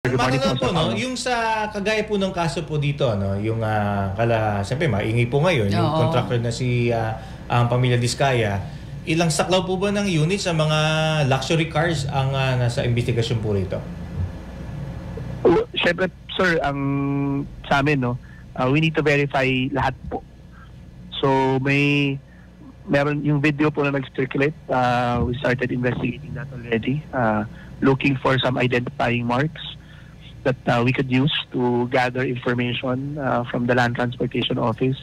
Paano naman po, no? Yung sa kagaya po ng kaso po dito, no? Yung siyempre maingay po ngayon, yung contractor na si ang pamilya Diskaya, ilang saklaw po ba ng unit sa mga luxury cars ang nasa investigasyon po rito? Siyempre, sir, ang sa amin, no, we need to verify lahat po. So, meron yung video po na nag-circulate. We started investigating that already, looking for some identifying marks that we could use to gather information from the Land Transportation Office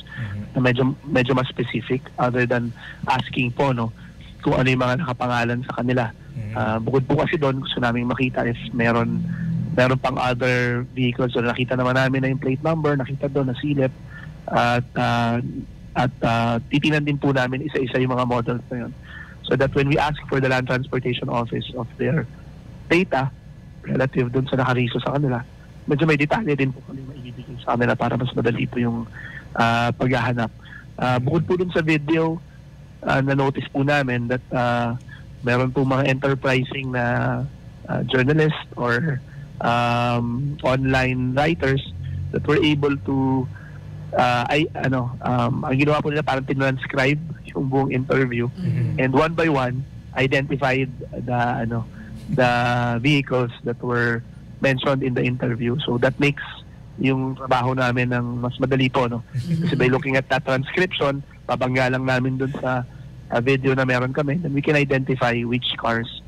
na medyo mas specific other than asking po, no, kung ano yung mga nakapangalan sa kanila. Bukod po kasi doon, gusto namin makita if meron pang other vehicles. So nakita naman namin na yung plate number, nakita doon na silip, at titinan din po namin isa-isa yung mga models na yun. So that when we ask for the Land Transportation Office of their data relative dun sa nakariso sa kanila, medyo may detalye din po kami maibibigay sa kanila para mas madali po yung paghahanap. Bukod po dun sa video, na-notice po namin that meron po mga enterprising na journalist or online writers that were able to ang ginawa po nila parang tinranscribe yung buong interview and one by one identified the vehicles that were mentioned in the interview. So that makes yung trabaho namin ng mas madali po, no? Kasi by looking at that transcription, babangga lang namin dun sa video na meron kami, then we can identify which cars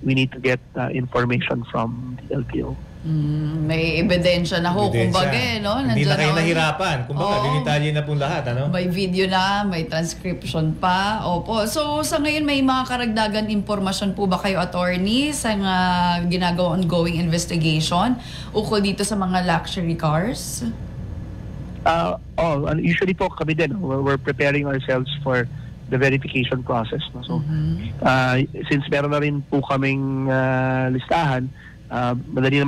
we need to get information from the LTO. May ebidensya na ho, kumbaga, no? Hindi na kayo nahirapan. Kumbaga, dinitalye na pong lahat, ano? May video na, may transcription pa. Opo. So, sa ngayon, may mga karagdagan impormasyon po ba kayo, attorney, sa ginagawa ongoing investigation ukol dito sa mga luxury cars? Usually po kami din, we're preparing ourselves for the verification process. No? So, since meron na rin po kaming listahan, mabilis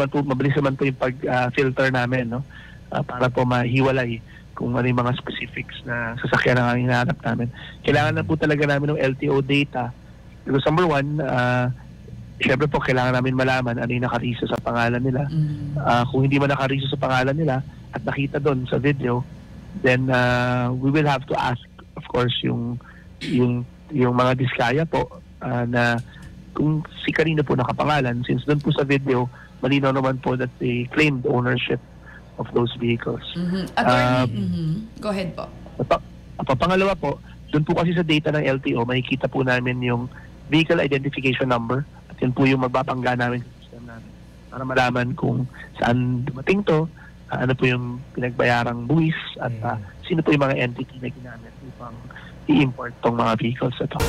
naman po yung pag-filter namin, no? Para po mahiwalay kung ano yung mga specifics na sasakyan na hinahanap namin. Kailangan na po talaga namin ng LTO data. Because number one, syempre po kailangan namin malaman ano yung nakariso sa pangalan nila. Kung hindi man nakariso sa pangalan nila at nakita doon sa video, then we will have to ask, of course, yung mga Diskaya po na kung si kanino po nakapangalan, since doon po sa video, malinaw naman po that they claimed ownership of those vehicles. Go ahead po. Pangalawa po, doon po kasi sa data ng LTO, makikita po namin yung vehicle identification number at yun po yung magbabangga namin sa system namin para malaman kung saan dumating to, ano po yung pinagbayarang buwis at sino po yung mga entity na ginamit upang i-import tong mga vehicles ito.